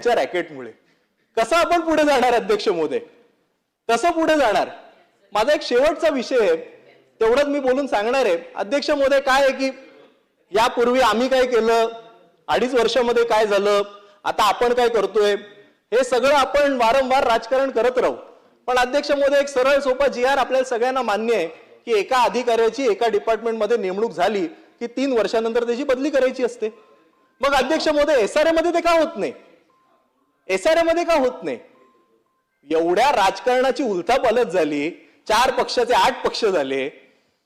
रॅकेटमुळे कसं आपण पुढे जाणार अध्यक्ष महोदय, कसं पुढे जाणार? माझा एक शेवटचा विषय आहे, तेवढंच मी बोलून सांगणार आहे अध्यक्ष महोदय. काय आहे की यापूर्वी आम्ही काय केलं, 2.5 वर्षामध्ये काय झालं, आता आपण काय करतोय, हे सगळं आपण वारंवार राजकारण करत राहू. पण अध्यक्ष महोदय, एक सरळ सोपा GR आपल्याला सगळ्यांना मान्य आहे की एका अधिकाऱ्याची एका डिपार्टमेंटमध्ये नेमणूक झाली की 3 वर्षानंतर त्याची बदली करायची असते. मग अध्यक्ष महोदय SRA मध्ये ते का होत नाही? SRA मध्ये का होत नाही? एवढ्या राजकारणाची उलथापालथ झाली, 4 पक्षाचे 8 पक्ष झाले,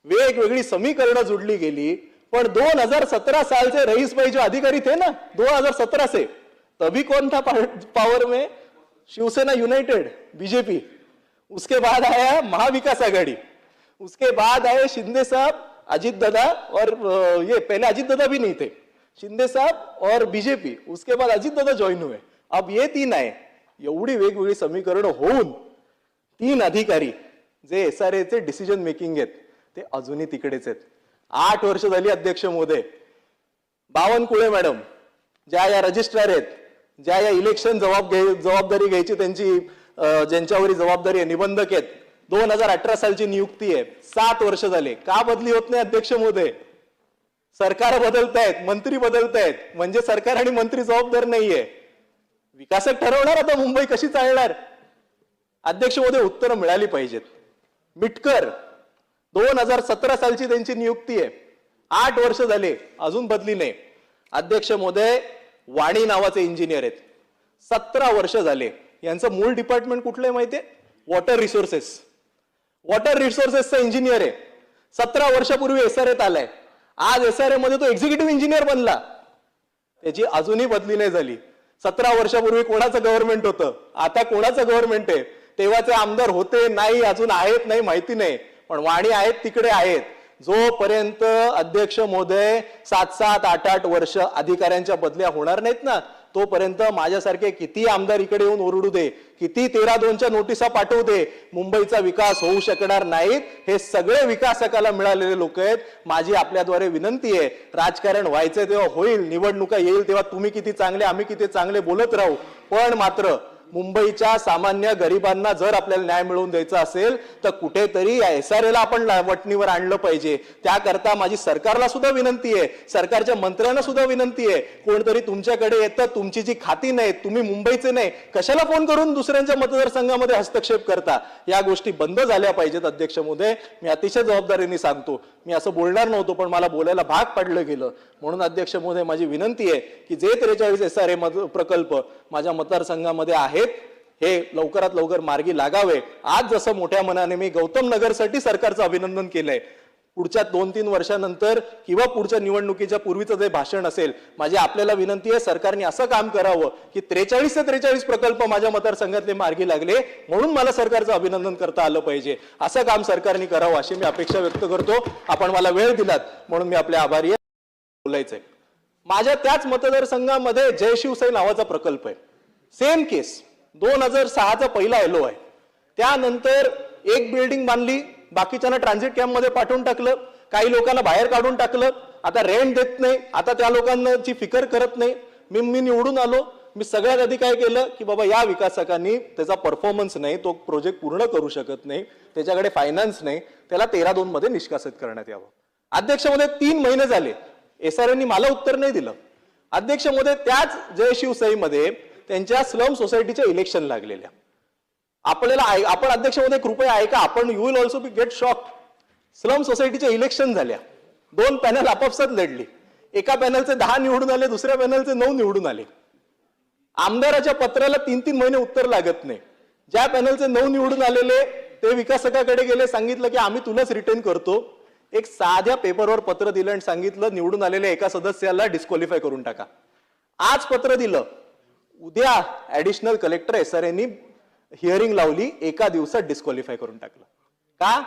वेगवेगळी समीकरणं जुडली गेली, पण 2017 साल से रईस भाई जो अधिकारी थे ना 2017 से, तभी कौन था पावर में? Shivsena united BJP. उसके बाद आया महाविकास आघाड़ी, उसके बाद आए शिंदे साहब, अजीत दादा, और ये पहले अजीत दादा भी नहीं थे, शिंदे साहब और बीजेपी, उसके बाद अजीत दादा ज्वाइन हुए, अब ये 3 आए. एवढी वेगवेगळी समीकरणं होऊन 3 अधिकारी जे SRA चे डिसिजन मेकिंग आहेत ते अजूनही तिकडेच आहेत. 8 वर्ष झाली अध्यक्ष महोदय. बावनकुळे मॅडम ज्या या रजिस्ट्रार आहेत, ज्या या इलेक्शन जबाबदारी घ्यायची त्यांची ज्यांच्यावरी जबाबदारी आहे, निबंधक आहेत, 2018 सालची नियुक्ती आहे, 7 वर्ष झाले, का बदली होत नाही अध्यक्ष महोदय? सरकार बदलतायत, मंत्री बदलतायत, म्हणजे सरकार आणि मंत्री जबाबदार नाहीये. विकासक ठरवणार आता मुंबई कशी चालणार? अध्यक्ष महोदय, उत्तरं मिळाली पाहिजेत. मिटकर 2017 सालची त्यांची नियुक्ती आहे, 8 वर्ष झाले अजून बदली नाही. अध्यक्ष महोदय, वाणी नावाचे इंजिनियर आहेत, 17 वर्ष झाले. यांचं मूळ डिपार्टमेंट कुठलं आहे माहितीये? Water resources. वॉटर रिसोर्सेसचा इंजिनियर आहे, 17 वर्षापूर्वी SRA आलाय. आज SRA मध्ये तो एक्झिक्युटिव्ह इंजिनियर बनला, त्याची अजूनही बदली नाही झाली. 17 वर्षापूर्वी कोणाचं गव्हर्नमेंट होतं, आता कोणाचं गव्हर्नमेंट आहे, तेव्हाचे आमदार होते नाही, अजून आहेत नाही माहिती नाही, पण वाणी आहेत तिकडे आहेत. जोपर्यंत अध्यक्ष महोदय 7-7, 8-8 वर्ष अधिकाऱ्यांच्या बदल्या होणार नाहीत ना, तोपर्यंत माझ्यासारखे किती आमदार इकडे येऊन ओरडू दे, किती 13-2च्या नोटिसा पाठवू दे, मुंबईचा विकास होऊ शकणार नाहीत. हे सगळे विकासकाला मिळालेले लोक आहेत. माझी आपल्याद्वारे विनंती आहे, राजकारण व्हायचंय तेव्हा होईल, निवडणुका येईल तेव्हा तुम्ही किती चांगले आम्ही किती चांगले बोलत राहू, पण मात्र मुंबईच्या सामान्य गरिबांना जर आपल्याला न्याय मिळवून द्यायचा असेल तर कुठेतरी या SRA ला आपण वटणीवर आणलं पाहिजे. त्याकरता माझी सरकारला सुद्धा विनंती आहे, सरकारच्या मंत्र्यांना सुद्धा विनंती आहे, कोणतरी तुमच्याकडे येतं, तुमची जी खाती नाहीत, तुम्ही मुंबईचे नाही, कशाला फोन करून दुसऱ्यांच्या मतदारसंघामध्ये हस्तक्षेप करता? या गोष्टी बंद झाल्या पाहिजेत अध्यक्ष महोदय. मी अतिशय जबाबदारीने सांगतो, मी असं बोलणार नव्हतो पण मला बोलायला भाग पाडलं गेलं. म्हणून अध्यक्ष महोदय, माझी विनंती आहे की जे 43 SRA प्रकल्प माझ्या मतदारसंघामध्ये आहेत हे लवकरात लवकर मार्गी लागावे. आज जसं मोठ्या मनाने मी गौतम नगरसाठी सरकारचं अभिनंदन केलंय, पुढच्या 2-3 वर्षानंतर किंवा पुढच्या निवडणुकीच्या पूर्वीचं जे भाषण असेल, माझी आपल्याला विनंती आहे सरकारने असं काम करावं की 43 ते 43 प्रकल्प माझ्या मतदारसंघातले मार्गी लागले, म्हणून मला सरकारचं अभिनंदन करता आलं पाहिजे. असं काम सरकारने करावं अशी मी अपेक्षा व्यक्त करतो. आपण मला वेळ दिलात म्हणून मी आपले आभारी आहे. बोलायचंय माझ्या त्याच मतदारसंघामध्ये जय शिवसाई नावाचा प्रकल्प आहे, सेम केस. 2006चा पहिला LO आहे, त्यानंतर एक बिल्डिंग बांधली, बाकीच्यांना ट्रान्झिट कॅम्प मध्ये पाठवून टाकलं, काही लोकांना बाहेर काढून टाकलं, आता रेंट देत नाही, आता त्या लोकांची फिकर करत नाही. मी निवडून आलो, मी सगळ्यात आधी काय केलं की बाबा या विकासकांनी त्याचा परफॉर्मन्स नाही, तो प्रोजेक्ट पूर्ण करू शकत नाही, त्याच्याकडे फायनान्स नाही, त्याला 13-2 मध्ये निष्कासित करण्यात यावं. अध्यक्ष महोदय, 3 महिने झाले SRAनी मला उत्तर नाही दिलं. अध्यक्ष महोदय, त्याच जय शिवसाईमध्ये त्यांच्या स्लम सोसायटीच्या इलेक्शन लागलेल्या. आपल्याला आपण अध्यक्ष महोदय कृपया ऐका, आपण you will also be get shocked. Slum सोसायटीच्या इलेक्शन झाल्या, 2 पॅनल आपापसात लढली, एका पॅनलचे 10 निवडून आले, दुसऱ्या पॅनलचे 9 निवडून आले. आमदाराच्या पत्राला 3-3 महिने उत्तर लागत नाही. ज्या पॅनलचे 9 निवडून आलेले ते विकासकाकडे गेले, सांगितलं की आम्ही तुलाच रिटेन करतो. एक साध्या पेपरवर पत्र दिलं आणि सांगितलं निवडून आलेल्या एका सदस्याला डिस्क्वालिफाय करून टाका. आज पत्र दिलं, उद्या ऍडिशनल कलेक्टर SRAनी हिअरिंग लावली, एका दिवसात डिस्क्वालिफाय करून टाकलं. का?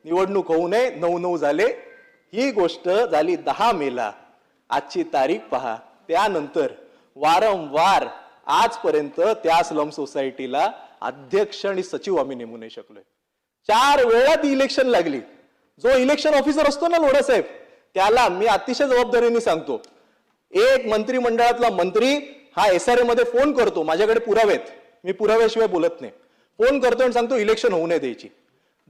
निवडणूक होऊ नये, 9-9 झाले. ही गोष्ट झाली 10 मेला. आजची तारीख पहा. त्यानंतर वारंवार आजपर्यंत त्या स्लम सोसायटीला अध्यक्ष आणि सचिव आम्ही नेमू नाही शकलोय. 4 वेळा ती इलेक्शन लागली. जो इलेक्शन ऑफिसर असतो ना लोढा साहेब, त्याला मी अतिशय जबाबदारीने सांगतो, एक मंत्रिमंडळातला मंत्री हा SRA मध्ये फोन करतो, माझ्याकडे पुरावे आहेत, मी पुराव्याशिवाय बोलत नाही, फोन करतो आणि सांगतो इलेक्शन होऊ नये द्यायची.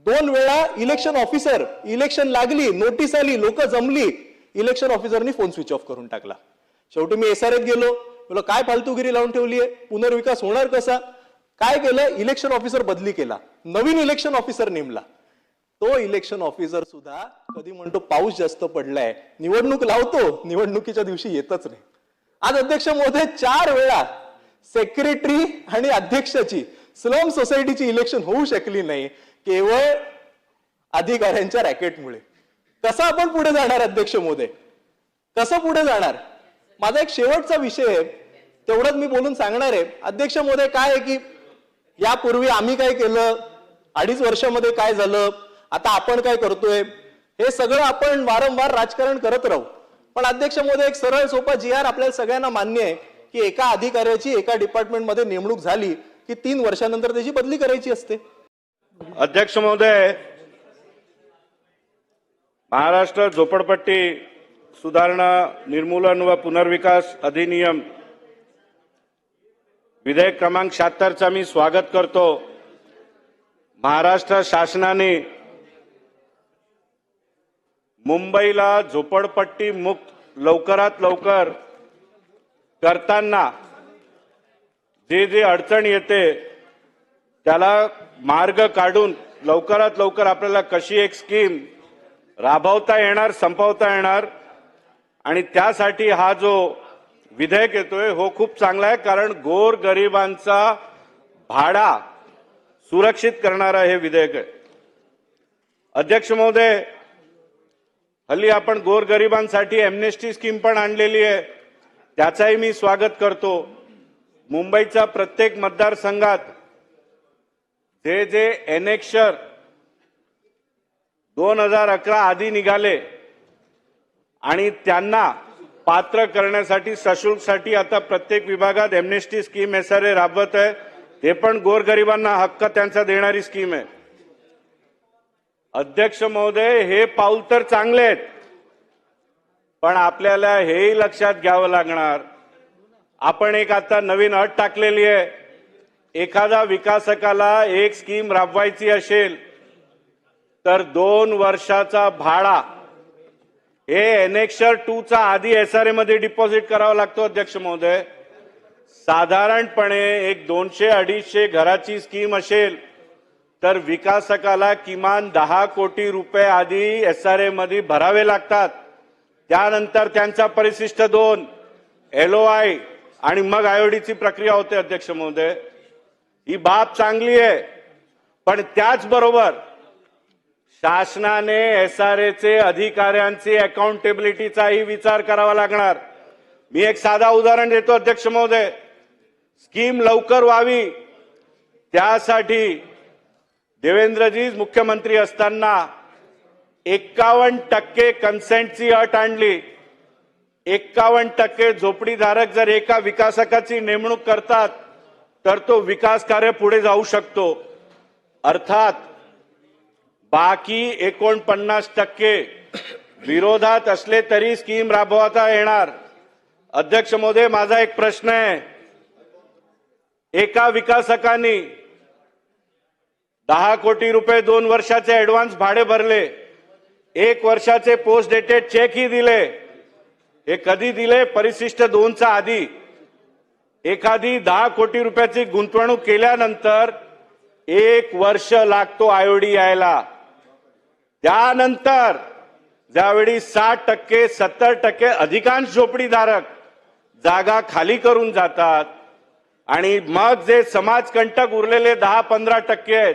2 वेळा इलेक्शन ऑफिसर, इलेक्शन लागली, नोटीस आली, लोक जमली, इलेक्शन ऑफिसरनी फोन स्विच ऑफ करून टाकला. शेवटी मी SRAत गेलो, बोला काय फालतूगिरी लावून ठेवली आहे, पुनर्विकास होणार कसा? काय केलं, इलेक्शन ऑफिसर बदली केला, नवीन इलेक्शन ऑफिसर नेमला. तो इलेक्शन ऑफिसर सुद्धा कधी म्हणतो पाऊस जास्त पडलाय, निवडणूक लावतो, निवडणुकीच्या दिवशी येतच नाही. आज अध्यक्ष महोदय 4 वेळा सेक्रेटरी आणि अध्यक्षाची स्लम सोसायटीची इलेक्शन होऊ शकली नाही, केवळ अधिकाऱ्यांच्या रॅकेटमुळे. कसं आपण पुढे जाणार अध्यक्ष महोदय, कसं पुढे जाणार? माझा एक शेवटचा विषय आहे, तेवढंच मी बोलून सांगणार आहे. अध्यक्ष महोदय काय आहे की यापूर्वी आम्ही काय केलं, 2.5 वर्षामध्ये काय झालं, आता आपण काय करतोय, हे सगळं आपण वारंवार राजकारण करत राहू. पण अध्यक्ष महोदय एक सरळ सोपा GR आपल्याला सगळ्यांना मान्य आहे की एका अधिकाऱ्याची एका डिपार्टमेंटमध्ये नेमणूक झाली की 3 वर्षानंतर त्याची बदली करायची असते. अध्यक्ष महोदय, महाराष्ट्र झोपडपट्टी सुधारणा निर्मूलन व पुनर्विकास अधिनियम विधेयक क्रमांक 76चा मी स्वागत करतो. महाराष्ट्र शासनाने मुंबईला झोपडपट्टी मुक्त लवकरात लवकर करताना जे अडचण येते त्याला मार्ग काढून लवकरात लवकर आपल्याला कशी एक स्कीम राबवता येणार, संपवता येणार, आणि त्यासाठी हा जो विधेयक येतोय हो खूप चांगला आहे. कारण गोरगरिबांचा भाडा सुरक्षित करणारा हे विधेयक आहे. अध्यक्ष महोदय, हल्ली आपण गोरगरिबांसाठी एमनेस्टी स्कीम पण आणलेली आहे, त्याचाही मी स्वागत करतो. मुंबईच्या प्रत्येक मतदारसंघात जे एनेक्शर 2011 आधी निघाले आणि त्यांना पात्र करण्यासाठी सशुल्कसाठी आता प्रत्येक विभागात एमनेस्टी स्कीम SRA राबवत आहे. ते पण गोरगरिबांना हक्क त्यांचा देणारी स्कीम आहे. अध्यक्ष महोदय, हे पाऊल तर चांगले आहेत, पण आपल्याला हेही लक्षात घ्यावं लागणार, आपण एक आता नवीन अट टाकलेली आहे, एखादा विकासकाला एक स्कीम राबवायची असेल तर 2 वर्षाचा भाडा हे एनेक्शर 2चा आधी SRA मध्ये डिपॉझिट करावा लागतो. अध्यक्ष महोदय, साधारणपणे एक 200-250 घराची स्कीम असेल तर विकासकाला किमान 10 कोटी रुपये आधी SRA मध्ये भरावे लागतात. त्यानंतर त्यांचा परिशिष्ट 2 LOI आणि मग IODची प्रक्रिया होते. अध्यक्ष महोदय, ही बाब चांगली आहे, पण त्याचबरोबर शासनाने SRAचे अधिकाऱ्यांची अकाउंटेबिलिटीचाही विचार करावा लागणार. मी एक साधा उदाहरण देतो. अध्यक्ष महोदय, स्कीम लवकर व्हावी त्यासाठी देवेंद्रजी मुख्यमंत्री असताना 51% कन्सेंटची अट आणली. 51% झोपडीधारक जर एका विकासकाची नेमणूक करतात तर तो विकास कार्य पुढे जाऊ शकतो. अर्थात बाकी 49% विरोधात असले तरी स्कीम राबवता येणार. अध्यक्ष महोदय, माझा एक प्रश्न आहे, एका विकासकाने 10 कोटी रुपये 2 वर्षाचे ऍडव्हान्स भाडे भरले, 1 वर्षाचे पोस्ट डेटेड चेकही दिले. हे कधी दिले? परिशिष्ट 2चा आधी. एखादी 10 कोटी रुपयाची गुंतवणूक केल्यानंतर 1 वर्ष लागतो IOD यायला. त्यानंतर ज्यावेळी 60% 70% अधिकांश झोपडीधारक जागा खाली करून जातात आणि मग जे समाजकंटक उरलेले 10-15% आहेत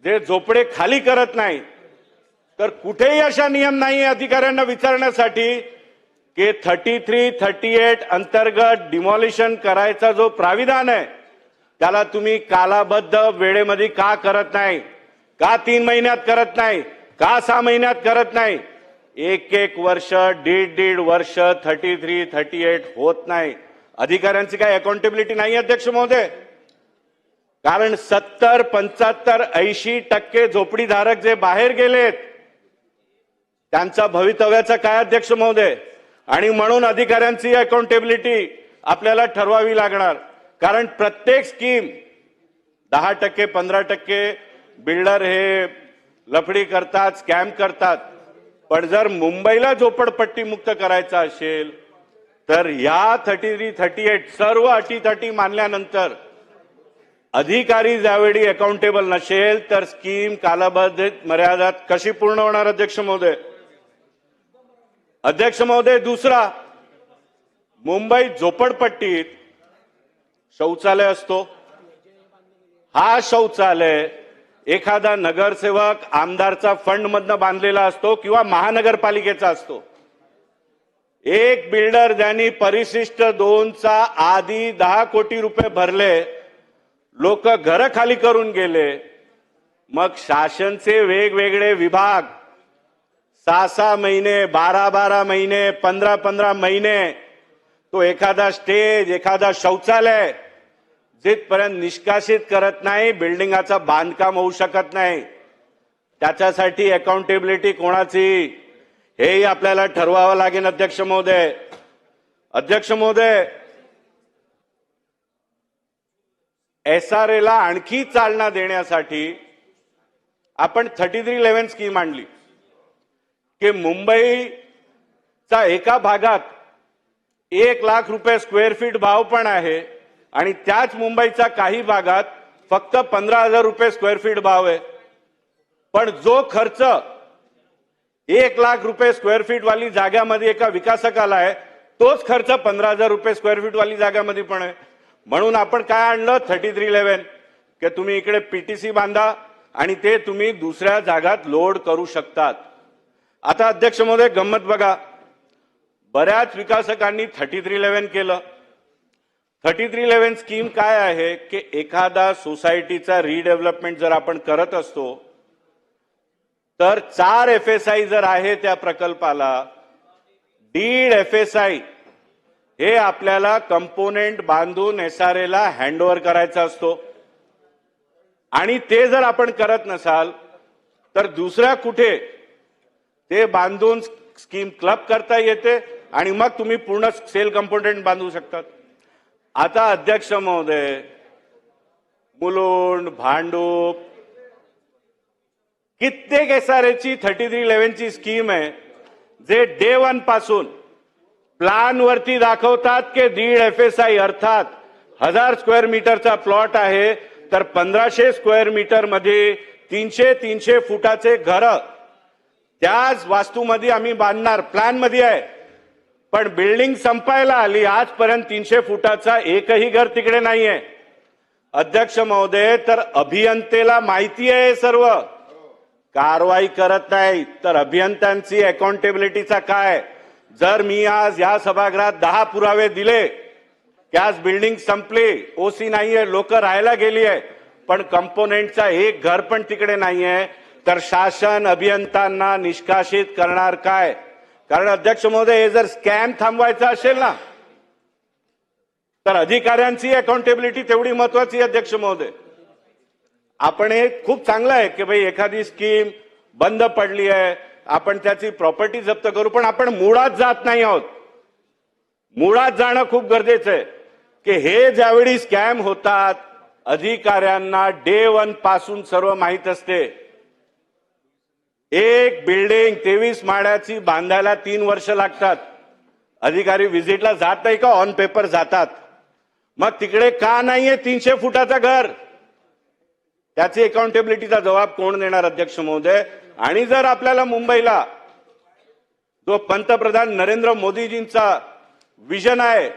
जे झोपडे खाली करत नाही, तर कुठेही अशा नियम नाही अधिकाऱ्यांना विचारण्यासाठी की 33-38 अंतर्गत डिमॉलिशन करायचा जो प्राविधान आहे त्याला तुम्ही कालाबद्ध वेळेमध्ये का करत नाही, का 3 महिन्यात करत नाही, का 6 महिन्यात करत नाही. 1-1 वर्ष 1.5 वर्ष 33-38 होत नाही. अधिकाऱ्यांची काय अकाउंटेबिलिटी नाही. अध्यक्ष महोदय, कारण 70-75-80% झोपडीधारक जे बाहेर गेलेत त्यांचा भवितव्याचा काय? अध्यक्ष महोदय, आणि म्हणून अधिकाऱ्यांची अकाउंटेबिलिटी आपल्याला ठरवावी लागणार. कारण प्रत्येक स्कीम 10% 15% बिल्डर हे लफडी करतात, स्कॅम करतात. पण जर मुंबईला झोपडपट्टी मुक्त करायचा असेल तर या 33, 38 सर्व अटी मानल्यानंतर अधिकारी ज्यावेळी अकाउंटेबल नसेल तर स्कीम कालाबाधित मर्यादात कशी पूर्ण होणार? अध्यक्ष महोदय, दुसरा, मुंबईत झोपडपट्टीत शौचालय असतो. हा शौचालय एखादा नगरसेवक आमदारचा फंड मधनं बांधलेला असतो किंवा महानगरपालिकेचा असतो. एक बिल्डर ज्यांनी परिशिष्ट 2चा आधी 10 कोटी रुपये भरले, लोक घर खाली करून गेले. मग शासनचे वेगवेगळे विभाग 6-6 महिने, 12-12 महिने, 15-15 महिने तो एखादा स्टेज, एखादा शौचालय जिथपर्यंत निष्कासित करत नाही, बिल्डिंगाचं बांधकाम होऊ शकत नाही. त्याच्यासाठी अकाउंटेबिलिटी कोणाची हेही आपल्याला ठरवावं लागेल. अध्यक्ष महोदय, SRA ला आणखी चालना देण्यासाठी आपण 3311 स्कीम आणली की मुंबईचा एका भागात 1 लाख रुपये स्क्वेअर फीट भाव पण आहे आणि त्याच मुंबईचा काही भागात फक्त 15,000 रुपये स्क्वेअर फीट भाव आहे. पण जो खर्च 1 लाख रुपये स्क्वेअर फीट वाली जाग्यामध्ये एका विकासकाला आहे, तोच खर्च 15,000 रुपये स्क्वेअर फीट वाली जाग्यामध्ये पण आहे. म्हणून आपण काय आणलं? 3311 की तुम्ही इकडे PTC बांधा आणि ते तुम्ही दुसऱ्या जागात लोड करू शकतात. आता अध्यक्ष महोदय, गंमत बघा, बऱ्याच विकासकांनी 3311 केलं. 3311 स्कीम काय आहे की एखादा सोसायटीचा रिडेव्हलपमेंट जर आपण करत असतो तर 4 FSI जर आहे त्या प्रकल्पाला, 1.5 FSI हे आपल्याला कंपोनेंट बांधून SRA ला हँडओव्हर करायचा असतो. आणि ते जर आपण करत नसाल तर दुसऱ्या कुठे ते बांधून स्कीम क्लब करता येते आणि मग तुम्ही पूर्ण सेल कंपोनेंट बांधू शकतात. आता अध्यक्ष महोदय, मुलुंड, भांडूप कित्येक SRA ची 3311 ची स्कीम आहे जे डे 1 पासून प्लान वरती दाखवतात की 1.5 FSI अर्थात 1000 स्क्वेअर मीटरचा प्लॉट आहे तर 1500 स्क्वेअर मीटर मध्ये 300 फुटाचे घर त्याच वास्तूमध्ये आम्ही बांधणार, प्लॅन मध्ये आहे. पण बिल्डिंग संपायला आली, आजपर्यंत 300 फुटाचा एकही घर तिकडे नाहीये. अध्यक्ष महोदय, तर अभियंतेला माहिती आहे सर्व, कारवाई करत नाही. तर अभियंत्यांची अकाउंटेबिलिटीचा काय? जर मी आज या सभागृहात 10 पुरावे दिले की आज बिल्डिंग संपली, ओसी नाहीये, लोक राहायला गेली आहे, पण कंपोनेंटचा एक घर पण तिकडे नाहीये, तर शासन अभियंत्यांना निष्कासित करणार काय? कारण अध्यक्ष महोदय, हे जर स्कॅम थांबवायचा असेल ना तर अधिकाऱ्यांची अकाउंटेबिलिटी तेवढी महत्वाची आहे. अध्यक्ष महोदय, आपण हे खूप चांगलं आहे की भाई एखादी स्कीम बंद पडली आहे, आपण त्याची प्रॉपर्टी जप्त करू, पण आपण मुळात जात नाही आहोत. मुळात जाणं खूप गरजेचं आहे की हे ज्यावेळी स्कॅम होतात, अधिकाऱ्यांना डे 1 पासून सर्व माहित असते. एक बिल्डिंग 23 माळ्याची बांधायला 3 वर्ष लागतात. अधिकारी व्हिजिटला जात नाही का? ऑन पेपर जातात. मग तिकडे का नाहीये 300 फुटाचं घर? त्याची अकाउंटेबिलिटीचा जबाब कोण देणार? अध्यक्ष महोदय, आणि जर आपल्याला मुंबईला जो पंतप्रधान नरेंद्र मोदीजींचा विजन आहे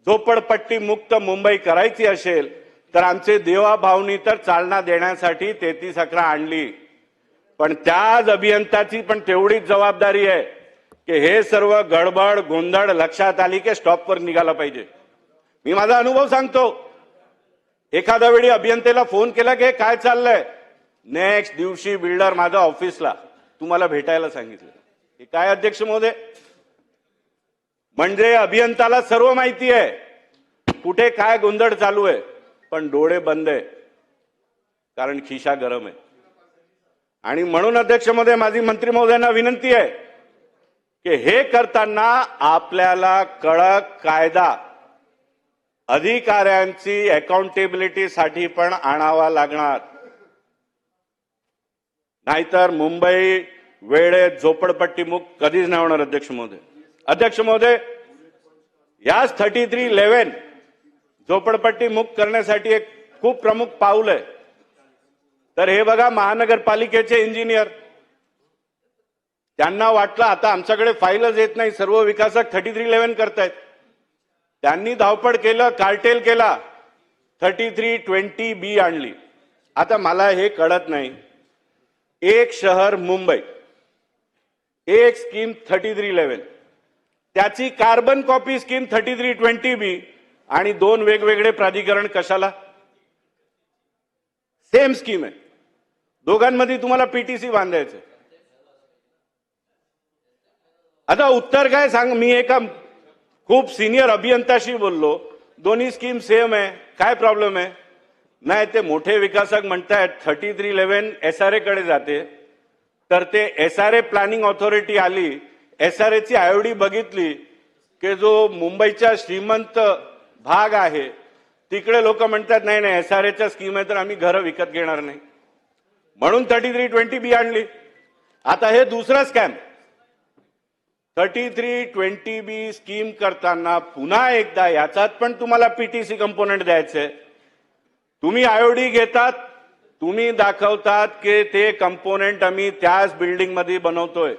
झोपडपट्टी मुक्त मुंबई करायची असेल तर आमचे देवाभावनी तर चालना देण्यासाठी 3311 आणली. पण त्याच अभियंताची पण तेवढीच जबाबदारी आहे की हे सर्व गडबड गोंधळ लक्षात आली की स्टॉपवर निघाला पाहिजे. मी माझा अनुभव सांगतो. एखाद्या वेळी अभियंतेला फोन केला की काय चाललंय, नेक्स्ट दिवशी बिल्डर माझ्या ऑफिसला तुम्हाला भेटायला सांगितलं. हे काय अध्यक्ष महोदय? म्हणजे अभियंताला सर्व माहिती आहे कुठे काय गोंधळ चालू आहे, पण डोळे बंद आहे कारण खिशा गरम आहे. आणि म्हणून अध्यक्ष महोदय, माझी मंत्री महोदयांना विनंती आहे की हे करताना आपल्याला कडक कायदा अधिकाऱ्यांची अकाउंटेबिलिटीसाठी पण आणावा लागणार, नाहीतर मुंबई वेळेत झोपडपट्टीमुक्त कधीच नाही होणार. अध्यक्ष महोदय, अध्यक्ष महोदय, याच 3311 झोपडपट्टी मुक्त करण्यासाठी एक खूप प्रमुख पाऊल आहे. तर हे बघा, महानगरपालिकेचे इंजिनियर, त्यांना वाटलं आता आमच्याकडे फाईलच येत नाही, सर्व विकासक 3311 करतायत. त्यांनी धावपळ केलं, कार्टेल केला, 3320B आणली. आता मला हे कळत नाही, एक शहर मुंबई, एक स्कीम 3311, त्याची कार्बन कॉपी स्कीम 3320B आणि दोन वेगवेगळे प्राधिकरण कशाला? सेम स्कीम आहे, दोघांमध्ये तुम्हाला पीटीसी बांधायचं. आता उत्तर काय सांग? मी एका खूप सिनियर अभियंताशी बोललो, दोन्ही स्कीम सेम आहे, काय प्रॉब्लेम आहे? नाही, ते मोठे विकासक म्हणतायत 3311 SRA कडे जाते. तर ते SRA प्लॅनिंग ऑथॉरिटी आली, SRA ची आयोडी बघितली की जो मुंबईचा श्रीमंत भाग आहे तिकडे लोक म्हणतात नाही नाही SRA च्या स्कीम आहे तर आम्ही घरं विकत घेणार नाही, म्हणून 3320B आणली. आता हे दुसरं स्कॅम, 3320B स्कीम करताना पुन्हा एकदा याचात पण तुम्हाला पीटीसी कंपोनेंट द्यायचे. तुम्ही आयोडी घेतात, तुम्ही दाखवतात की ते कंपोनेंट आम्ही त्याच बिल्डिंग मध्ये बनवतोय.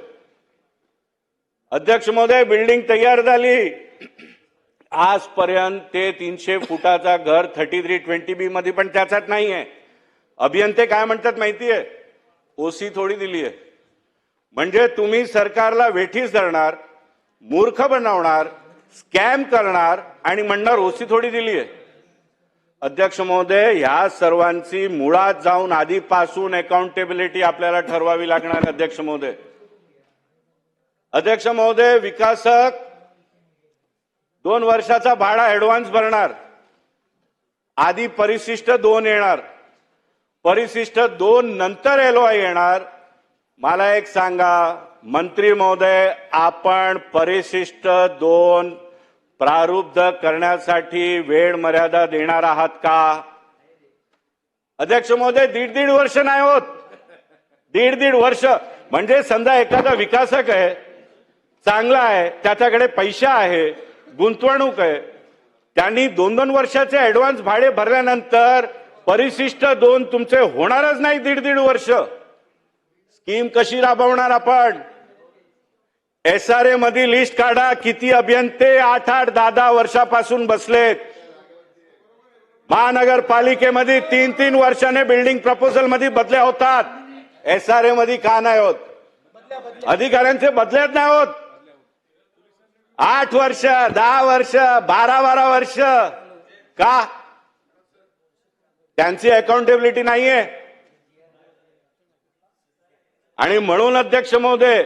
अध्यक्ष महोदय, बिल्डिंग तयार झाली, आजपर्यंत ते 300 फुटाचा घर 3320B मध्ये पण त्याच्यात नाहीये. अभियंते काय म्हणतात माहितीये? ओसी थोडी दिली आहे. म्हणजे तुम्ही सरकारला वेठीस धरणार, मूर्ख बनवणार, स्कॅम करणार आणि म्हणणार ओसी थोडी दिली आहे. अध्यक्ष महोदय, ह्या सर्वांची मुळात जाऊन आधीपासून अकाउंटेबिलिटी आपल्याला ठरवावी लागणार. अध्यक्ष महोदय, अध्यक्ष महोदय, विकासक 2 वर्षाचा भाडा ऍडव्हान्स भरणार, आधी परिशिष्ट 2 येणार, परिशिष्ट 2 नंतर LOI येणार. मला एक सांगा मंत्री महोदय, आपण परिशिष्ट 2 प्रारूब्ध करण्यासाठी वेळ मर्यादा देणार आहात का? अध्यक्ष महोदय, 1.5 वर्ष नाही होत, 1.5 वर्ष. म्हणजे समजा एखादा विकासक आहे, चांगला आहे, त्याच्याकडे पैसा आहे, गुंतवणूक आहे, त्यांनी 2-2 वर्षाचे ऍडव्हान्स भाडे भरल्यानंतर परिशिष्ट 2 तुमचे होणारच नाही 1.5 वर्ष. स्कीम कशी राबवणार आपण? SRA मध्ये लिस्ट काढा, किती अभियंते 8-8, 10-10 वर्षापासून बसलेत. महानगरपालिकेमध्ये 3-3 वर्षाने बिल्डिंग प्रपोजल मध्ये बदल्या होतात, SRA मध्ये का नाही होत? अधिकाऱ्यांचे बदल्यात नाही होत. 8 वर्ष, 10 वर्ष, 12-12 वर्ष का? त्यांची अकाउंटेबिलिटी नाहीये. आणि म्हणून अध्यक्ष महोदय,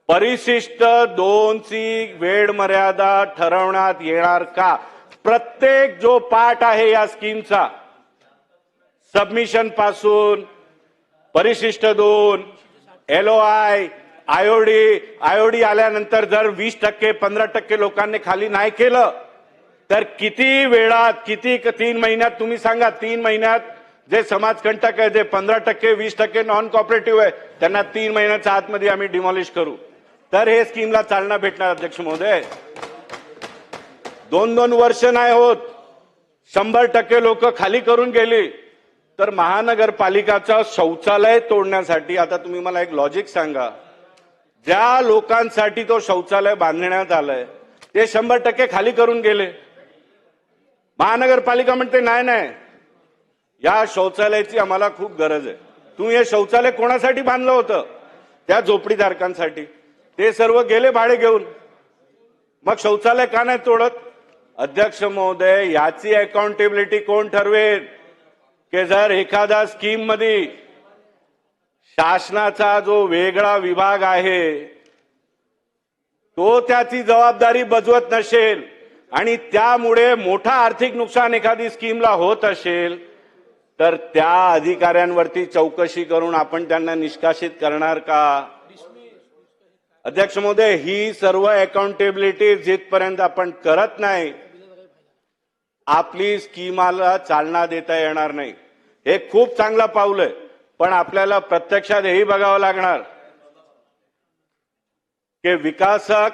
परिशिष्ट 2 ची वेळ मर्यादा ठरवण्यात येणार का? प्रत्येक जो पार्ट आहे या स्कीमचा, सबमिशन पासून परिशिष्ट 2, LOI, आयोडी आल्यानंतर जर 20%, 15% लोकांनी खाली नाही केलं तर किती वेळात, किती 3 महिन्यात तुम्ही सांगा? 3 महिन्यात जे समाजकंटक आहे, जे 15%, 20% नॉन कॉपरेटिव्ह आहे, त्यांना 3 महिन्याच्या आतमध्ये आम्ही डिमॉलिश करू, तर हे स्कीमला चालना भेटणार. अध्यक्ष महोदय, 2-2 वर्ष नाही होत, 100% लोक खाली करून गेली. तर महानगरपालिकाचं शौचालय तोडण्यासाठी आता तुम्ही मला एक लॉजिक सांगा, ज्या लोकांसाठी तो शौचालय बांधण्यात आलंय ते 100% खाली करून गेले. महानगरपालिका म्हणते नाही नाही, या शौचालयाची आम्हाला खूप गरज आहे. तुम्ही हे शौचालय कोणासाठी बांधलं होतं? त्या झोपडीधारकांसाठी. ते सर्व गेले भाडे घेऊन, मग शौचालय का नाही तोडत? अध्यक्ष महोदय, याची अकाउंटेबिलिटी कोण ठरवेल? की जर एखादा स्कीम मध्ये शासनाचा जो वेगळा विभाग आहे तो त्याची जबाबदारी बजवत नसेल आणि त्यामुळे मोठा आर्थिक नुकसान एखादी स्कीमला होत असेल तर त्या अधिकाऱ्यांवरती चौकशी करून आपण त्यांना निष्कासित करणार का? अध्यक्ष महोदय, ही सर्व अकाउंटेबिलिटी जिथपर्यंत आपण करत नाही आपली स्कीमाला चालना देता येणार नाही. हे खूप चांगलं पाऊल आहे, पण आपल्याला प्रत्यक्षात हेही बघावं लागणार की विकासक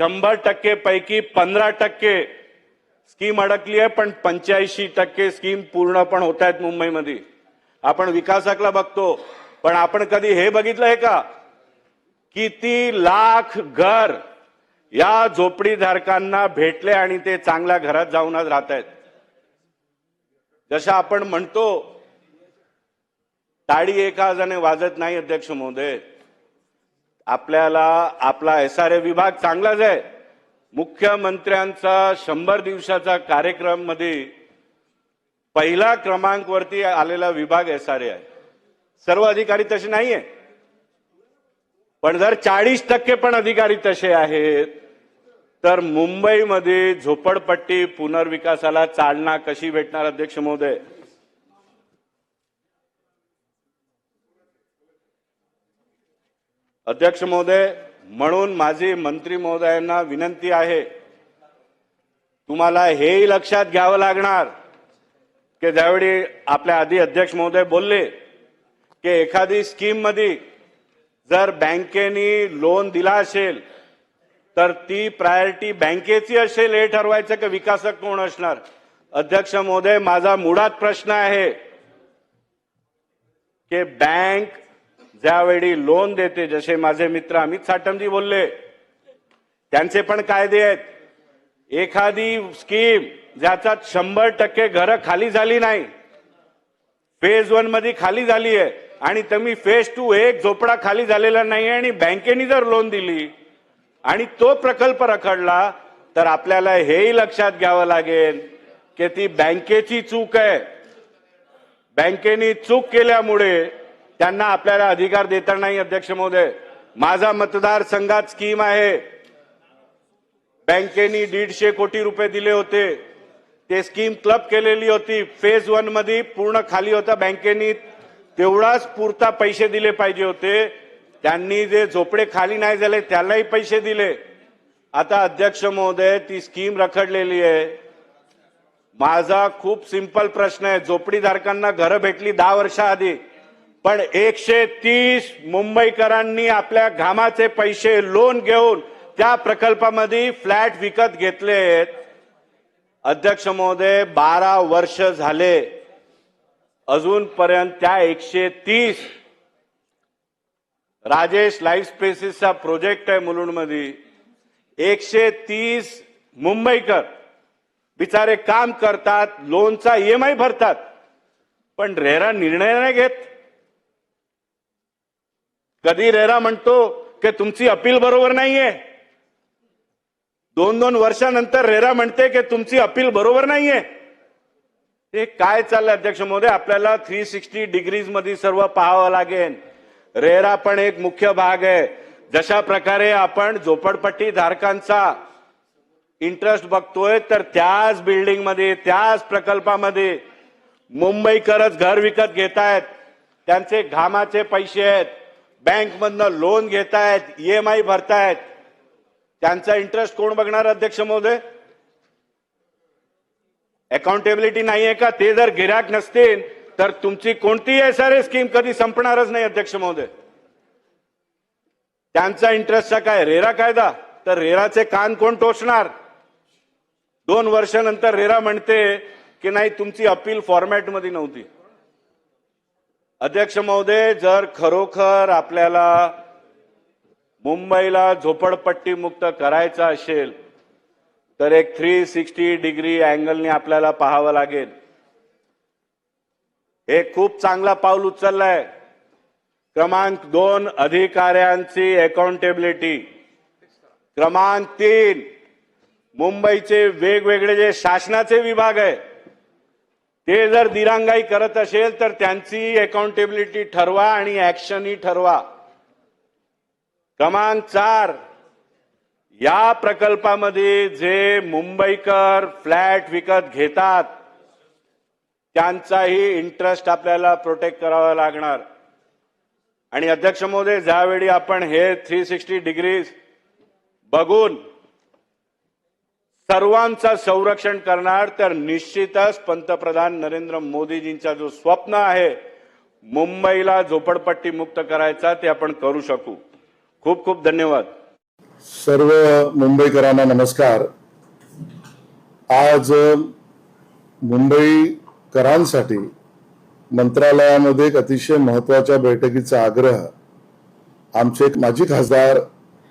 100% पैकी 15% स्कीम अडकली आहे, पण 85% स्कीम पूर्ण पण होत आहेत मुंबईमध्ये. आपण विकासकला बघतो, पण आपण कधी हे बघितलंय का किती लाख घर या झोपडीधारकांना भेटले आणि ते चांगल्या घरात जाऊनच राहत आहेत. जसं आपण म्हणतो, टाळी एका हाताने वाजत नाही अध्यक्ष महोदय. आपल्याला आपला SRA विभाग चांगलाच आहे. मुख्यमंत्र्यांचा 100 दिवसाचा कार्यक्रम मध्ये पहिला क्रमांकवरती आलेला विभाग SRA आहे. सर्व अधिकारी तसे नाहीये, पण जर 40% पण अधिकारी तसे आहेत, तर मुंबईमध्ये झोपडपट्टी पुनर्विकासाला चालना कशी भेटणार अध्यक्ष महोदय? अध्यक्ष महोदय, म्हणून माझी मंत्री महोदयांना विनंती आहे, तुम्हाला हेही लक्षात घ्यावं लागणार की ज्यावेळी आपल्या आधी अध्यक्ष महोदय बोलले की एखादी स्कीम मध्ये जर बँकेने लोन दिला असेल तर ती प्रायोरिटी बँकेची असेल हे ठरवायचं की विकासक कोण असणार? अध्यक्ष महोदय, माझा मुळात प्रश्न आहे की बँक ज्यावेळी लोन देते, जसे माझे मित्र अमित साटमजी बोलले, त्यांचे पण कायदे आहेत. एखादी स्कीम ज्याच्यात 100% घरं खाली झाली नाही, फेज 1 मध्ये खाली झाली आहे आणि तुम्ही फेज 2 एक झोपडा खाली झालेला नाही आणि बँकेने जर लोन दिली आणि तो प्रकल्प रखडला, तर आपल्याला हेही लक्षात घ्यावं लागेल की ती बँकेची चूक आहे. बँकेने चूक केल्यामुळे त्यांना आपल्याला अधिकार देता नाही. अध्यक्ष महोदय, माझा मतदारसंघात स्कीम आहे, बँकेने 150 कोटी रुपये दिले होते, ते स्कीम क्लब केलेली होती. फेज 1 मध्ये पूर्ण खाली होता, बँकेने तेवढाच पुरता पैसे दिले पाहिजे होते. त्यांनी जे झोपडे खाली नाही झाले त्यालाही पैसे दिले. आता अध्यक्ष महोदय, ती स्कीम रखडलेली आहे. माझा खूप सिंपल प्रश्न आहे, झोपडीधारकांना घरं भेटली 10 वर्षाआधी, पण 130 मुंबईकरांनी आपल्या घामाचे पैसे लोन घेऊन त्या प्रकल्पामध्ये फ्लॅट विकत घेतलेत. अध्यक्ष महोदय, 12 वर्ष झाले, अजूनपर्यंत त्या 130 राजेश लाईफ स्पेसेसचा प्रोजेक्ट आहे मुलुंडमध्ये, 130 मुंबईकर बिचारे काम करतात, लोनचा EMI भरतात, पण रेरा निर्णय नाही घेत. कधी रेरा म्हणतो की तुमची अपील बरोबर नाहीये, 2-2 वर्षानंतर रेरा म्हणते की तुमची अपील बरोबर नाहीये. हे काय चाललंय अध्यक्ष महोदय? आपल्याला 360 डिग्रीज मध्ये सर्व पाहावं लागेल. रेरा पण एक मुख्य भाग आहे. जशा प्रकारे आपण झोपडपट्टी धारकांचा इंटरेस्ट बघतोय, तर त्याच बिल्डिंग मध्ये, त्याच प्रकल्पामध्ये मुंबईकरच घर विकत घेतायत, त्यांचे घामाचे पैसे आहेत, बँकमधनं लोन घेतायत, EMI भरतायत, त्यांचा इंटरेस्ट कोण बघणार अध्यक्ष महोदय? अकाउंटेबिलिटी नाहीये का? ते जर गिऱ्हाईक नसतील तर तुमची कोणतीही SRA स्कीम कधी संपणारच नाही अध्यक्ष महोदय. त्यांचा इंटरेस्टचा काय? रेरा कायदा, तर रेराचे कान कोण टोचणार? 2 वर्षानंतर रेरा म्हणते की नाही, तुमची अपील फॉर्मॅटमध्ये नव्हती. अध्यक्ष महोदय, जर खरोखर आपल्याला मुंबईला झोपडपट्टी मुक्त करायचं असेल तर एक 360 डिग्री अँगलने आपल्याला पाहावं लागेल. हे खूप चांगला पाऊल उचललंय. क्रमांक 2, अधिकाऱ्यांची अकाउंटेबिलिटी. क्रमांक 3, मुंबईचे वेगवेगळे जे शासनाचे विभाग आहे ते जर दिरांगाई करत असेल तर त्यांची अकाउंटेबिलिटी ठरवा आणि ऍक्शनही ठरवा. क्रमांक 4, या प्रकल्पामध्ये जे मुंबईकर फ्लॅट विकत घेतात त्यांचाही इंटरेस्ट आपल्याला प्रोटेक्ट करावा लागणार. आणि अध्यक्ष महोदय, ज्यावेळी आपण हे 360 डिग्रीज बघून सर्वांचं संरक्षण करणार, तर निश्चितच पंतप्रधान नरेंद्र मोदीजींचा जो स्वप्न आहे मुंबईला झोपडपट्टी मुक्त करायचा, ते आपण करू शकू. खूप खूप धन्यवाद. सर्व मुंबईकरांना नमस्कार. आज मुंबईकरांसाठी मंत्रालयामध्ये एक अतिशय महत्वाच्या बैठकीचा आग्रह आमचे माजी खासदार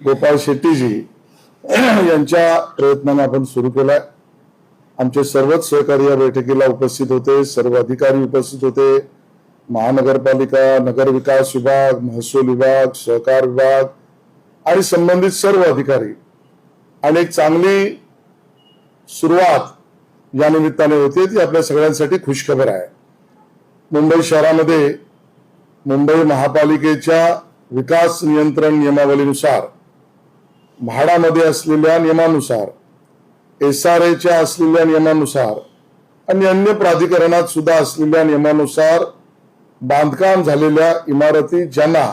गोपाळ शेट्टीजी यांच्या प्रयत्नाने आपण सुरू केलाय. आमचे सर्वच सहकारी या बैठकीला उपस्थित होते, सर्व अधिकारी उपस्थित होते. महानगरपालिका, नगर विकास विभाग, महसूल विभाग, सहकार विभाग आणि संबंधित सर्व अधिकारी. आणि एक चांगली सुरुवात या निमित्ताने होते, ती आपल्या सगळ्यांसाठी खुशखबर आहे. मुंबई शहरामध्ये मुंबई महापालिकेच्या विकास नियंत्रण नियमावलीनुसार, म्हाडामध्ये असलेल्या नियमानुसार, SRAच्या असलेल्या नियमानुसार आणि अन्य प्राधिकरणात सुद्धा असलेल्या नियमानुसार बांधकाम झालेल्या इमारती ज्यांना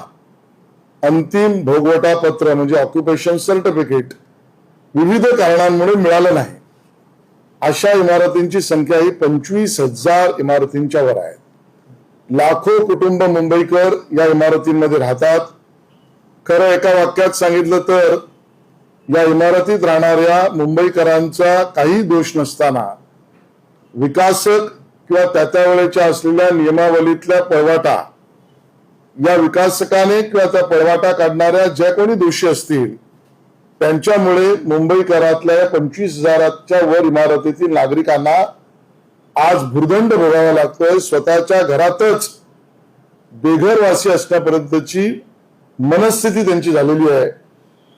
अंतिम भोगवटा पत्र म्हणजे ऑक्युपेशन सर्टिफिकेट विविध कारणांमुळे मिळालं नाही, अशा इमारतींची संख्या ही 25,000 इमारतींच्या वर आहे. लाखो कुटुंब मुंबईकर या इमारतींमध्ये राहतात. खरं एका वाक्यात सांगितलं तर या इमारतीत राहणाऱ्या मुंबईकरांचा काही दोष नसताना विकासक किंवा त्या वेळेच्या असलेल्या नियमावलीतल्या पळवाटा, या विकासकाने किंवा त्या पळवाटा काढणाऱ्या ज्या कोणी दोषी असतील त्यांच्यामुळे मुंबईकरातल्या 25,000च्या वर इमारतीतील नागरिकांना आज भुर्दंड भोगावा लागतोय. स्वतःच्या घरातच बेघरवासी असण्यापर्यंतची मनस्थिती त्यांची झालेली आहे.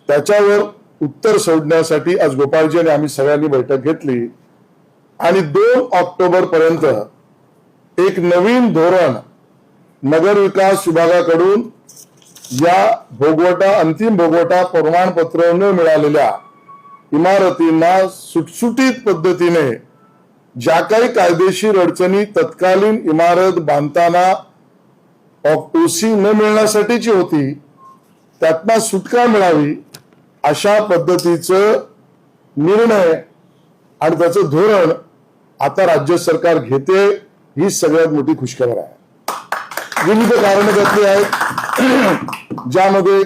त्याच्यावर उत्तर शोधण्यासाठी आज गोपाळजी आणि आम्ही सगळ्यांनी बैठक घेतली आणि 2 ऑक्टोबर पर्यंत एक नवीन धोरण नगर विकास विभागाकडून या भोगवटा, अंतिम भोगवटा प्रमाणपत्र न मिळालेल्या इमारतींना सुटसुटीत पद्धतीने ज्या काही कायदेशीर अडचणी तत्कालीन इमारत बांधताना OC न मिळण्यासाठीची होती, त्यातनं सुटका मिळावी अशा पद्धतीचं निर्णय आणि त्याचं धोरण आता राज्य सरकार घेते. ही सगळ्यात मोठी खुशखबर आहे. विविध कारणं त्यातली आहेत, ज्यामध्ये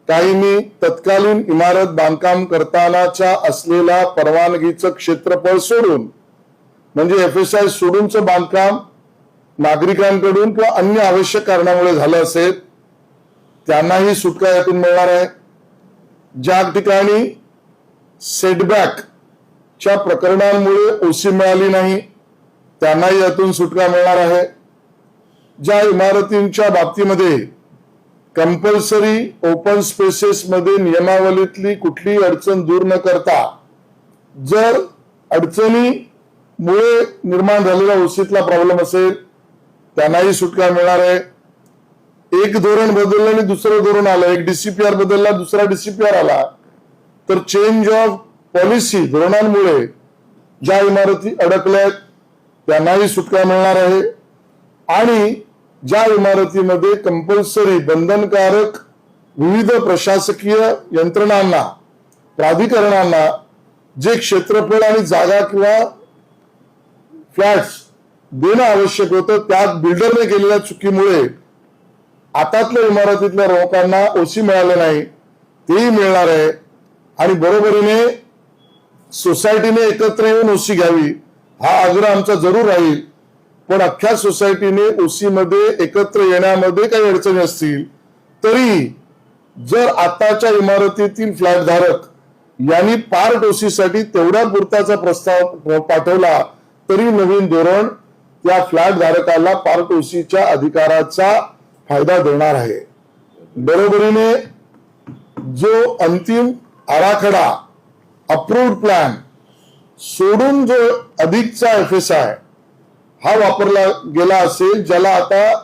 काहींनी तत्कालीन इमारत बांधकाम करतानाच्या असलेला परवानगीचं क्षेत्रफळ सोडून, म्हणजे FSI सोडूनचं बांधकाम नागरिकांकडून किंवा अन्य आवश्यक कारणामुळे झालं असेल, त्यांनाही सुटका यातून मिळणार आहे. ज्या ठिकाणी सेटबॅकच्या प्रकरणांमुळे OC मिळाली नाही, त्यांनाही यातून सुटका मिळणार आहे. ज्या इमारतींच्या बाबतीमध्ये कंपल्सरी ओपन स्पेसेस मध्ये नियमावलीतली कुठलीही अडचण दूर न करता जर अडचणीमुळे निर्माण झालेला OCतला प्रॉब्लेम असेल, त्यांनाही सुटका मिळणार आहे. एक धोरण बदललं आणि दुसरं धोरण आलं, एक DCPR बदलला, दुसरा DCPR आला, तर चेंज ऑफ पॉलिसी धोरणांमुळे ज्या इमारती अडकल्यात त्यांनाही सुटका मिळणार आहे. आणि ज्या इमारतीमध्ये कंपल्सरी बंधनकारक विविध प्रशासकीय यंत्रणांना, प्राधिकरणांना जे क्षेत्रफळ आणि जागा किंवा फ्लॅट्स देणं आवश्यक होतं, त्यात बिल्डरने केलेल्या चुकीमुळे आतातल्या इमारतीतल्या लोकांना OC मिळालं नाही, तेही मिळणार आहे. आणि बरोबरीने सोसायटीने एकत्र येऊन OC घ्यावी हा आग्रह आमचा जरूर राहील. पण अख्ख्या सोसायटीने OC मध्ये एकत्र येण्यामध्ये काही अडचणी असतील तरी जर आताच्या इमारतीतील फ्लॅट धारक यांनी पार्ट OC साठी तेवढ्या पुरताचा प्रस्ताव पाठवला तरी नवीन धोरण त्या फ्लॅट धारकाला पार्ट OCच्या अधिकाराचा फायदा देणार आहे. बरोबरीने जो अंतिम आराखडा अप्रूव्ड प्लॅन सोडून जो अधिकचा FSI हा वापरला गेला असेल, ज्याला आता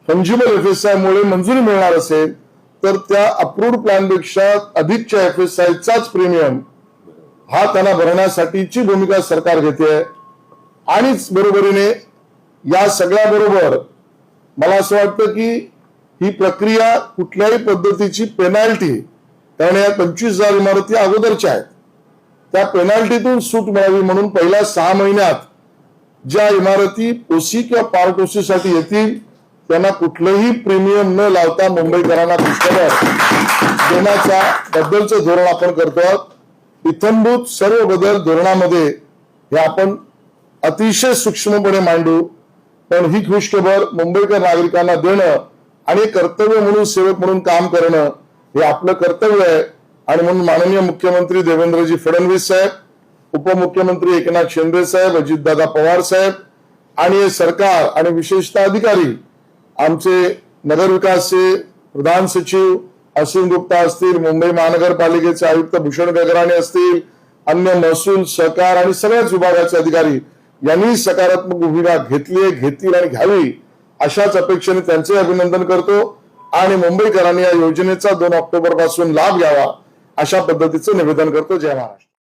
फंजिबल FSI मुळे मंजुरी मिळणार असेल, तर त्या अप्रूव्ड प्लॅन पेक्षा अधिकच्या FSIचाच प्रीमियम हा त्यांना भरण्यासाठीची भूमिका सरकार घेते. आणि बरोबरीने या सगळ्या बरोबर मला असं वाटतं की ही प्रक्रिया कुठल्याही पद्धतीची पेनल्टी, कारण या 25,000 इमारती अगोदरच्या आहेत, त्या पेनाल्टीतून सूट मिळावी म्हणून पहिल्या 6 महिन्यात ज्या इमारती ओसी किंवा पार्ट ओसी साठी येतील त्यांना कुठलंही प्रीमियम न लावता मुंबईकरांना पुष्कळ देण्याच्या बद्दलचं धोरण आपण करतो आहोत। इत्थंभूत सर्व बदल धोरणामध्ये हे आपण अतिशय सूक्ष्मपणे मांडू, पण ही खुशखबर मुंबईकर नागरिकांना देणं आणि कर्तव्य म्हणून सेवक म्हणून काम करणं हे आपलं कर्तव्य आहे। आणि म्हणून माननीय मुख्यमंत्री देवेंद्रजी फडणवीस साहेब, उपमुख्यमंत्री एकनाथ शिंदे साहेब, अजितदादा पवार साहेब आणि हे सरकार आणि विशेषतः अधिकारी, आमचे नगरविकासचे प्रधान सचिव असीम गुप्ता असतील, मुंबई महानगरपालिकेचे आयुक्त भूषण गगराणे असतील, अन्य महसूल, सहकार आणि सगळ्याच विभागाचे अधिकारी यांनी सकारात्मक भूमिका घेतली, घेतील आणि घ्यावी अशाच अपेक्षेने त्यांचे अभिनंदन करतो आणि मुंबईकरांनी या योजनेचा 2 ऑक्टोबर पासून लाभ घ्यावा अशा पद्धतीचं निवेदन करतो। जय महाराष्ट्र।